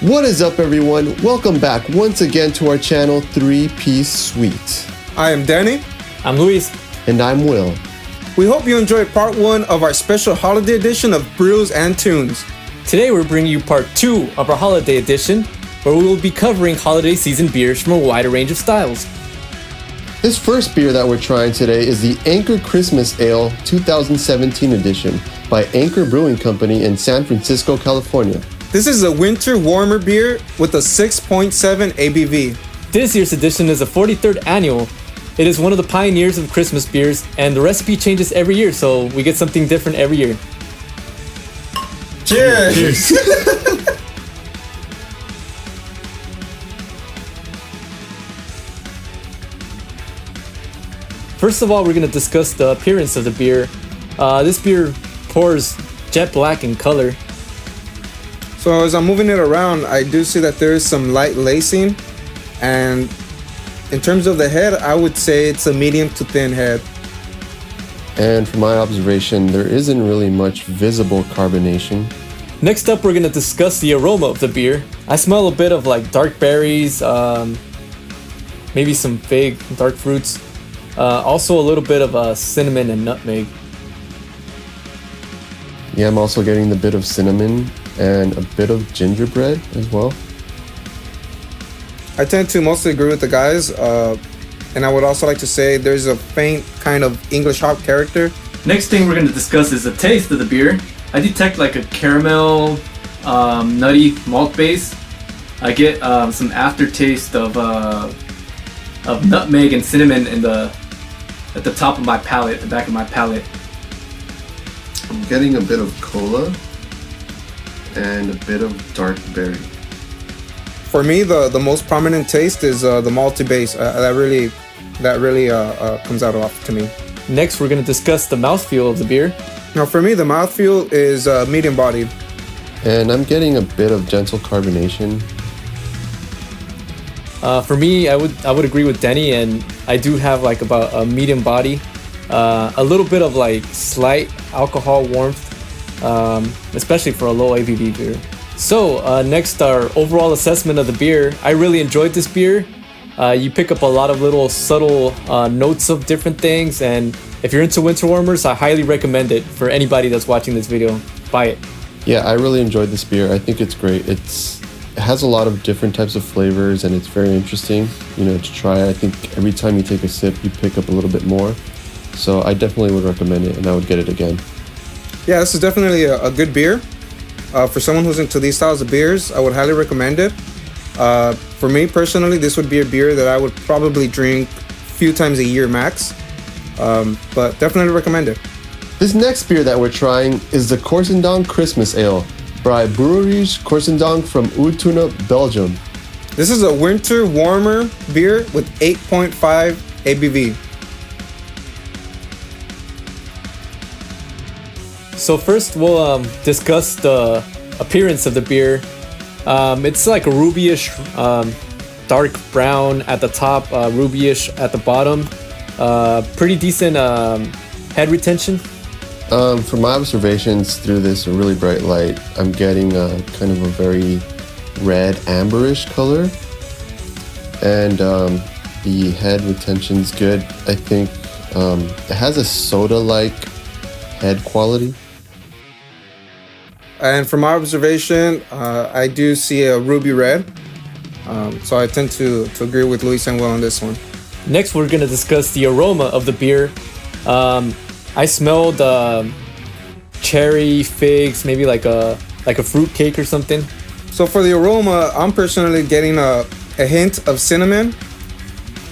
What is up, everyone? Welcome back once again to our channel, 3-Piece Sweet. I am Danny. I'm Luis. And I'm Will. We hope you enjoyed part 1 of our special holiday edition of Brews and Tunes. Today we're bringing you part 2 of our holiday edition, where we will be covering holiday season beers from a wider range of styles. This first beer that we're trying today is the Anchor Christmas Ale 2017 edition by Anchor Brewing Company in San Francisco, California. This is a winter warmer beer with a 6.7 ABV. This year's edition is a 43rd annual. It is one of the pioneers of Christmas beers, and the recipe changes every year, so we get something different every year. Cheers! First of all, we're going to discuss the appearance of the beer. This beer pours jet black in color. So as I'm moving it around, I do see that there is some light lacing, and in terms of the head, I would say it's a medium to thin head. And from my observation, there isn't really much visible carbonation. Next up, we're going to discuss the aroma of the beer. I smell a bit of like dark berries, maybe some fig, dark fruits. Also a little bit of cinnamon and nutmeg. Yeah, I'm also getting the bit of cinnamon and a bit of gingerbread as well. I tend to mostly agree with the guys, and I would also like to say there's a faint kind of English hop character. Next thing we're going to discuss is the taste of the beer. I detect like a caramel, nutty malt base. I get some aftertaste of nutmeg and cinnamon at the top of my palate, the back of my palate. I'm getting a bit of cola and a bit of dark berry. For me, the most prominent taste is the malty base. That really comes out off to me. Next, we're going to discuss the mouthfeel of the beer. Now, for me, the mouthfeel is medium bodied. And I'm getting a bit of gentle carbonation. For me, I would agree with Denny, and I do have like about a medium body, a little bit of like slight alcohol warmth, especially for a low ABV beer. So next, our overall assessment of the beer. I really enjoyed this beer. You pick up a lot of little subtle notes of different things, and if you're into winter warmers, I highly recommend it for anybody that's watching this video. Buy it. Yeah, I really enjoyed this beer. I think it's great. It has a lot of different types of flavors, and it's very interesting, to try. I think every time you take a sip, you pick up a little bit more. So I definitely would recommend it, and I would get it again. Yeah, this is definitely a good beer. For someone who's into these styles of beers, I would highly recommend it. For me personally, this would be a beer that I would probably drink a few times a year max. But definitely recommend it. This next beer that we're trying is the Corsendonk Christmas Ale by Breweries Corsendonk from Utuna, Belgium. This is a winter warmer beer with 8.5 ABV. So first, we'll discuss the appearance of the beer. It's like a rubyish, dark brown at the top, rubyish at the bottom. Pretty decent head retention. From my observations through this really bright light, I'm getting kind of a very red amberish color, and the head retention's good. I think it has a soda-like head quality. And from my observation, I do see a ruby red. So I tend to agree with Luis and Will on this one. Next, we're going to discuss the aroma of the beer. I smelled cherry, figs, maybe like a fruit cake or something. So for the aroma, I'm personally getting a hint of cinnamon.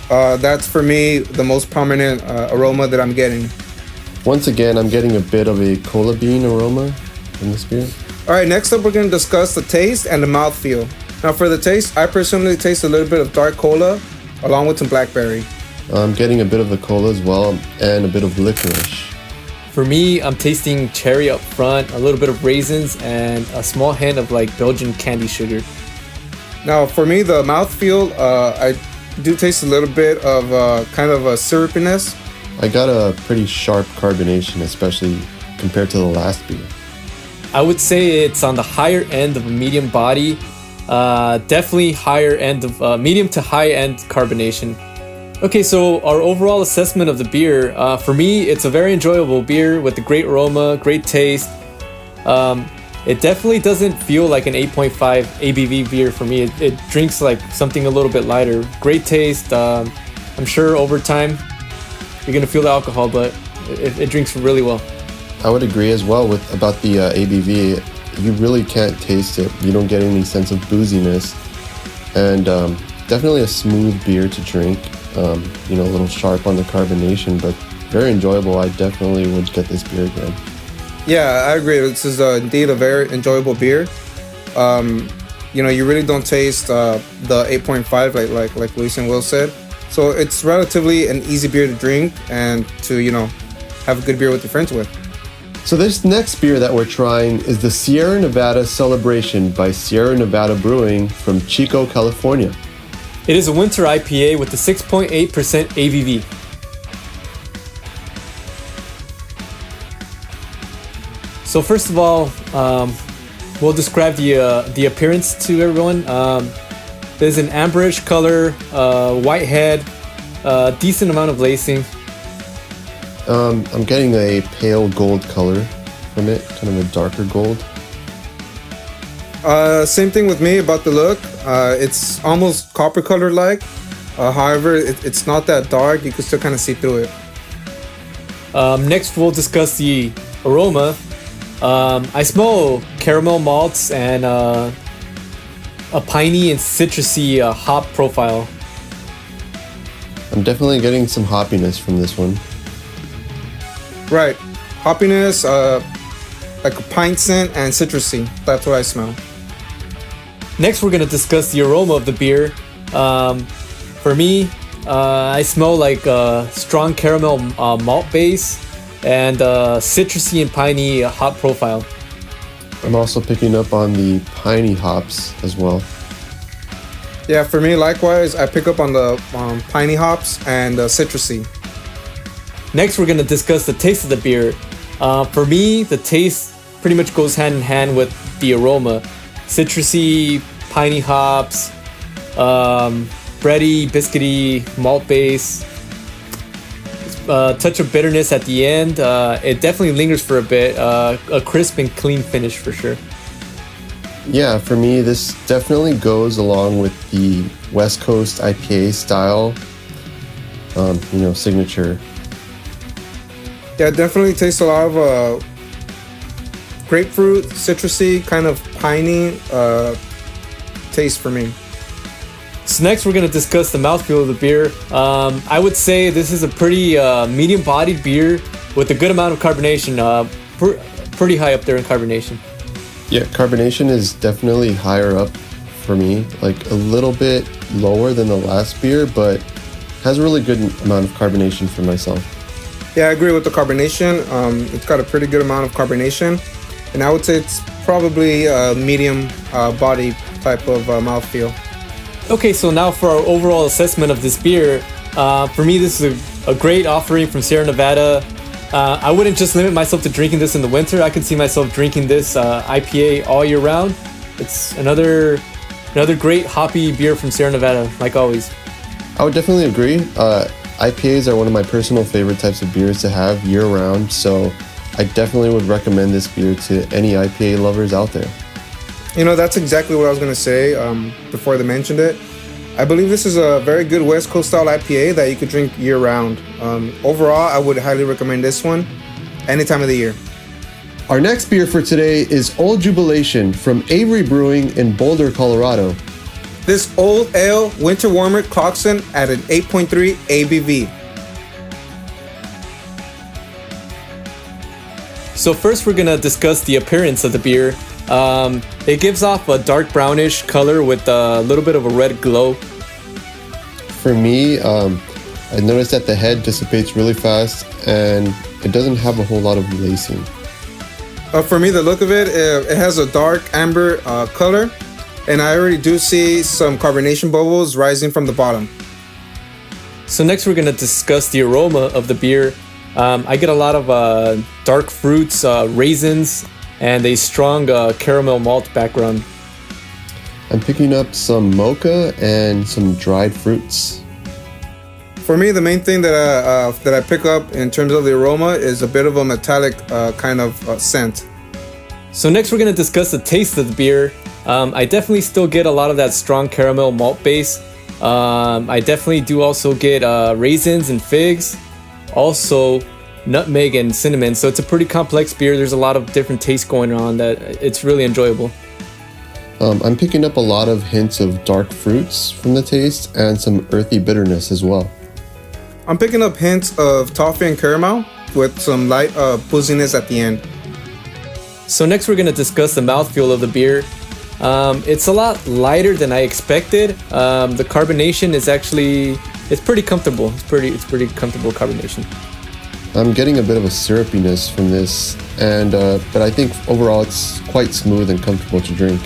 That's for me the most prominent aroma that I'm getting. Once again, I'm getting a bit of a cola bean aroma in this beer. All right, next up we're going to discuss the taste and the mouthfeel. Now for the taste, I personally taste a little bit of dark cola along with some blackberry. I'm getting a bit of the cola as well and a bit of licorice. For me, I'm tasting cherry up front, a little bit of raisins, and a small hint of like Belgian candy sugar. Now for me, the mouthfeel, I do taste a little bit of kind of a syrupiness. I got a pretty sharp carbonation, especially compared to the last beer. I would say it's on the higher end of a medium body. Definitely higher end of medium to high end carbonation. Okay, so our overall assessment of the beer, for me, it's a very enjoyable beer with a great aroma, great taste. It definitely doesn't feel like an 8.5 ABV beer for me. It drinks like something a little bit lighter. Great taste. I'm sure over time you're gonna feel the alcohol, but it drinks really well. I would agree as well with about the ABV. You really can't taste it. You don't get any sense of booziness, and definitely a smooth beer to drink. A little sharp on the carbonation, but very enjoyable. I definitely would get this beer again. Yeah, I agree. This is indeed a very enjoyable beer. You really don't taste the 8.5 like Luis and Will said. So it's relatively an easy beer to drink and to have a good beer with your friends with. So this next beer that we're trying is the Sierra Nevada Celebration by Sierra Nevada Brewing from Chico, California. It is a winter IPA with a 6.8% ABV. So first of all, we'll describe the appearance to everyone. There's an amberish color, white head, decent amount of lacing. I'm getting a pale gold color from it, kind of a darker gold. Same thing with me about the look. It's almost copper colored like. However, it's not that dark. You can still kind of see through it. Next, we'll discuss the aroma. I smell caramel malts and a piney and citrusy hop profile. I'm definitely getting some hoppiness from this one. Right. Hoppiness, like a pine scent and citrusy. That's what I smell. Next, we're going to discuss the aroma of the beer. For me, I smell like a strong caramel malt base and citrusy and piney hop profile. I'm also picking up on the piney hops as well. Yeah, for me, likewise, I pick up on the piney hops and citrusy. Next, we're going to discuss the taste of the beer. For me, the taste pretty much goes hand in hand with the aroma. Citrusy, piney hops, bready, biscuity, malt base. Touch of bitterness at the end. It definitely lingers for a bit. A crisp and clean finish for sure. Yeah, for me, this definitely goes along with the West Coast IPA style, signature. Yeah, it definitely tastes a lot of grapefruit, citrusy, kind of piney taste for me. So next we're going to discuss the mouthfeel of the beer. I would say this is a pretty medium-bodied beer with a good amount of carbonation. Pretty high up there in carbonation. Yeah, carbonation is definitely higher up for me, like a little bit lower than the last beer, but has a really good amount of carbonation for myself. Yeah, I agree with the carbonation. It's got a pretty good amount of carbonation, and I would say it's probably a medium body type of mouthfeel. Okay, so now for our overall assessment of this beer. For me, this is a great offering from Sierra Nevada. I wouldn't just limit myself to drinking this in the winter. I could see myself drinking this IPA all year round. It's another great hoppy beer from Sierra Nevada, like always. I would definitely agree. IPAs are one of my personal favorite types of beers to have year round, so I definitely would recommend this beer to any IPA lovers out there. That's exactly what I was going to say before they mentioned it. I believe this is a very good West Coast style IPA that you could drink year round. Overall, I would highly recommend this one any time of the year. Our next beer for today is Old Jubilation from Avery Brewing in Boulder, Colorado. This old ale winter warmer clocks in at an 8.3 ABV. So first we're going to discuss the appearance of the beer. It gives off a dark brownish color with a little bit of a red glow. For me, I noticed that the head dissipates really fast and it doesn't have a whole lot of lacing. For me, the look of it, it has a dark amber color, and I already do see some carbonation bubbles rising from the bottom. So next we're going to discuss the aroma of the beer. I get a lot of dark fruits, raisins, and a strong caramel malt background. I'm picking up some mocha and some dried fruits. For me, the main thing that I pick up in terms of the aroma is a bit of a metallic kind of scent. So next we're going to discuss the taste of the beer. I definitely still get a lot of that strong caramel malt base. I definitely do also get raisins and figs, also nutmeg and cinnamon. So it's a pretty complex beer. There's a lot of different tastes going on that it's really enjoyable. I'm picking up a lot of hints of dark fruits from the taste and some earthy bitterness as well. I'm picking up hints of toffee and caramel with some light booziness at the end. So next we're going to discuss the mouthfeel of the beer. It's a lot lighter than I expected. The carbonation is it's pretty comfortable. It's pretty comfortable carbonation. I'm getting a bit of a syrupiness from this, but I think overall it's quite smooth and comfortable to drink.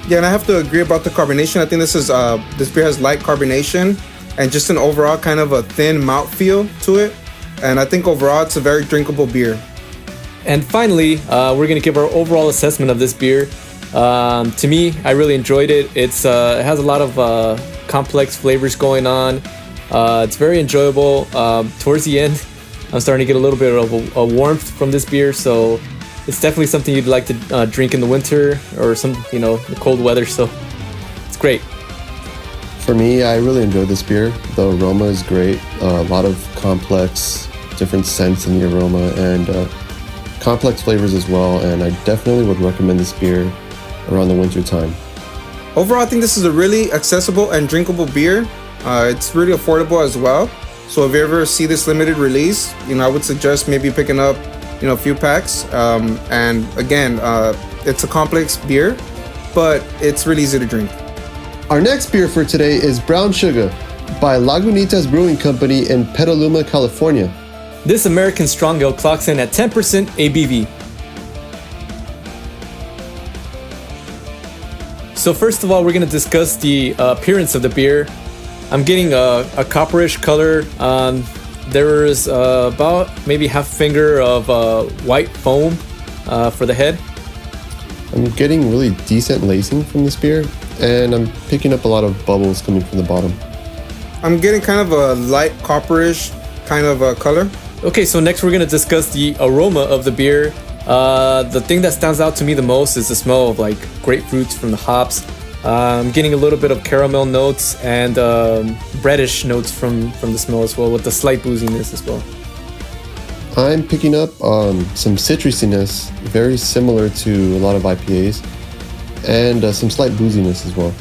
Yeah, and I have to agree about the carbonation. I think this beer has light carbonation and just an overall kind of a thin mouthfeel to it. And I think overall it's a very drinkable beer. And finally, we're going to give our overall assessment of this beer. To me, I really enjoyed it. It has a lot of complex flavors going on. It's very enjoyable. Towards the end, I'm starting to get a little bit of a warmth from this beer, so it's definitely something you'd like to drink in the winter or the cold weather. So it's great. For me, I really enjoyed this beer. The aroma is great. A lot of complex, different scents in the aroma and complex flavors as well. And I definitely would recommend this beer around the winter time. Overall, I think this is a really accessible and drinkable beer. It's really affordable as well. So if you ever see this limited release, I would suggest maybe picking up, a few packs. And again, it's a complex beer, but it's really easy to drink. Our next beer for today is Brown Shugga by Lagunitas Brewing Company in Petaluma, California. This American Strong Ale clocks in at 10% ABV. So first of all, we're going to discuss the appearance of the beer. I'm getting a copperish color. There's about maybe half finger of white foam for the head. I'm getting really decent lacing from this beer, and I'm picking up a lot of bubbles coming from the bottom. I'm getting kind of a light copperish kind of color. Okay, so next we're going to discuss the aroma of the beer. The thing that stands out to me the most is the smell of grapefruits from the hops. I'm getting a little bit of caramel notes and breadish notes from the smell as well, with the slight booziness as well. I'm picking up some citrusiness, very similar to a lot of IPAs, and some slight booziness as well.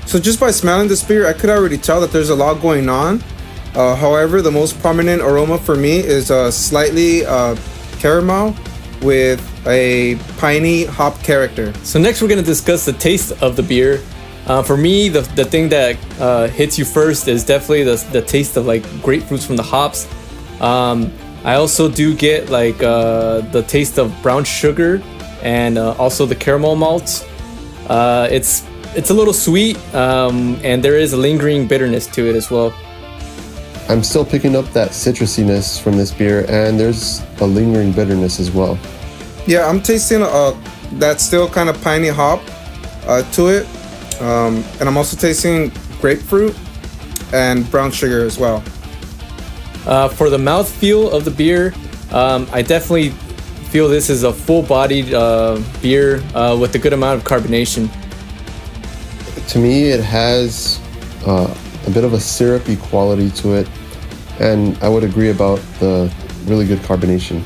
So just by smelling this beer, I could already tell that there's a lot going on. However, the most prominent aroma for me is slightly caramel with a piney hop character. So next we're going to discuss the taste of the beer. For me, the thing that hits you first is definitely the taste of grapefruits from the hops. I also do get the taste of brown sugar and also the caramel malts. It's a little sweet, and there is a lingering bitterness to it as well. I'm still picking up that citrusiness from this beer, and there's a lingering bitterness as well. Yeah, I'm tasting that still kind of piney hop to it, and I'm also tasting grapefruit and brown sugar as well. For the mouthfeel of the beer, I definitely feel this is a full-bodied beer with a good amount of carbonation. To me, it has a bit of a syrupy quality to it, and I would agree about the really good carbonation.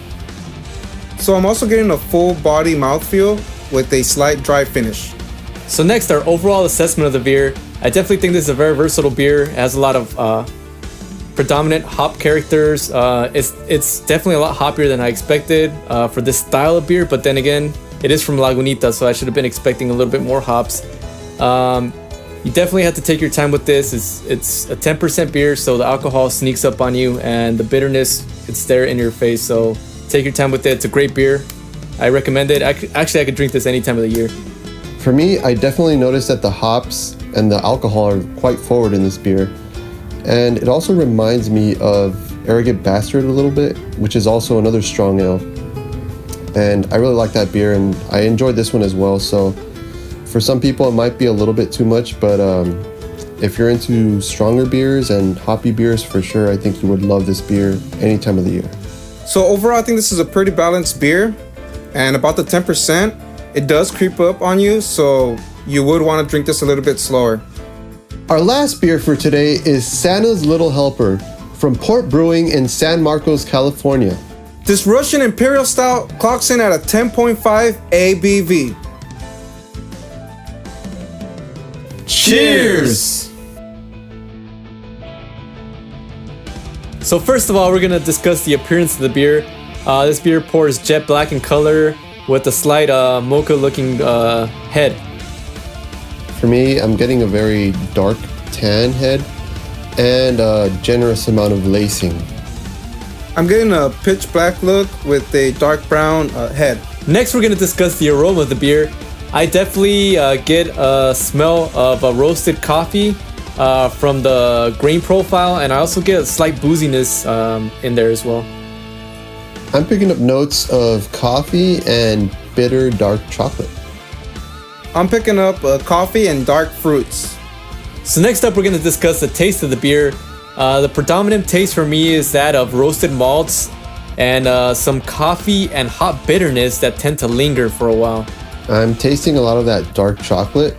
So I'm also getting a full body mouthfeel with a slight dry finish. So next, our overall assessment of the beer. I definitely think this is a very versatile beer. It has a lot of predominant hop characters. It's definitely a lot hoppier than I expected for this style of beer, but then again, it is from Lagunitas, so I should have been expecting a little bit more hops. You definitely have to take your time with this. It's a 10% beer, so the alcohol sneaks up on you, and the bitterness, it's there in your face. So take your time with it. It's a great beer. I recommend it. Actually, I could drink this any time of the year. For me, I definitely noticed that the hops and the alcohol are quite forward in this beer. And it also reminds me of Arrogant Bastard a little bit, which is also another strong ale. And I really like that beer, and I enjoyed this one as well. So for some people it might be a little bit too much, but if you're into stronger beers and hoppy beers, for sure, I think you would love this beer any time of the year. So overall, I think this is a pretty balanced beer, and about the 10%, it does creep up on you, so you would want to drink this a little bit slower. Our last beer for today is Santa's Little Helper from Port Brewing in San Marcos, California. This Russian Imperial Stout clocks in at a 10.5 ABV. Cheers! So first of all, we're gonna discuss the appearance of the beer. This beer pours jet black in color with a slight mocha-looking head. For me, I'm getting a very dark tan head and a generous amount of lacing. I'm getting a pitch black look with a dark brown head. Next, we're gonna discuss the aroma of the beer. I definitely get a smell of a roasted coffee from the grain profile, and I also get a slight booziness in there as well. I'm picking up notes of coffee and bitter dark chocolate. I'm picking up coffee and dark fruits. So next up, we're going to discuss the taste of the beer. The predominant taste for me is that of roasted malts and some coffee and hot bitterness that tend to linger for a while. I'm tasting a lot of that dark chocolate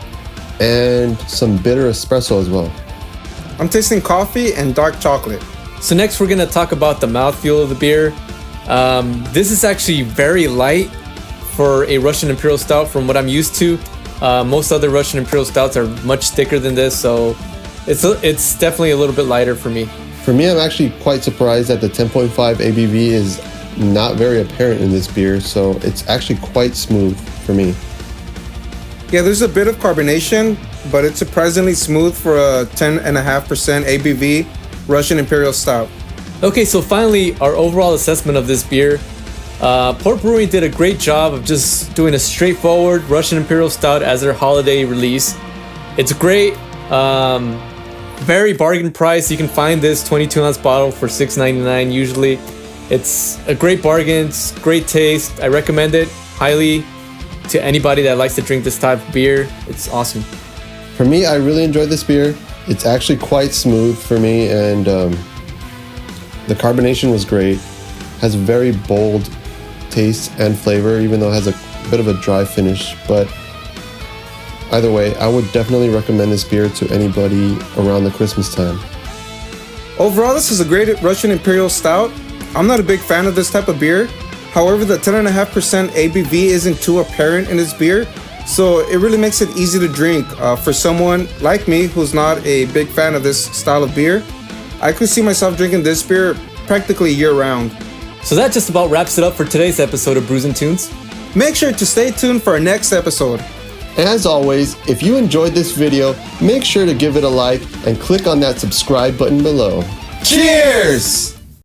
and some bitter espresso as well. I'm tasting coffee and dark chocolate. So next, we're going to talk about the mouthfeel of the beer. This is actually very light for a Russian Imperial Stout from what I'm used to. Most other Russian Imperial Stouts are much thicker than this, so it's definitely a little bit lighter for me. For me, I'm actually quite surprised that the 10.5 ABV is not very apparent in this beer, so it's actually quite smooth for me. Yeah, there's a bit of carbonation, but it's surprisingly smooth for a 10.5% ABV Russian Imperial Stout. Okay, so finally, our overall assessment of this beer. Port Brewing did a great job of just doing a straightforward Russian Imperial Stout as their holiday release. It's great, very bargain price. You can find this 22-ounce bottle for $6.99 usually. It's a great bargain, it's great taste. I recommend it highly to anybody that likes to drink this type of beer. It's awesome. For me, I really enjoyed this beer. It's actually quite smooth for me, and the carbonation was great. Has a very bold taste and flavor, even though it has a bit of a dry finish. But either way, I would definitely recommend this beer to anybody around the Christmas time. Overall, this is a great Russian Imperial Stout. I'm not a big fan of this type of beer. However, the 10.5% ABV isn't too apparent in this beer, so it really makes it easy to drink. For someone like me who's not a big fan of this style of beer, I could see myself drinking this beer practically year-round. So that just about wraps it up for today's episode of Brews and Tunes. Make sure to stay tuned for our next episode. As always, if you enjoyed this video, make sure to give it a like and click on that subscribe button below. Cheers!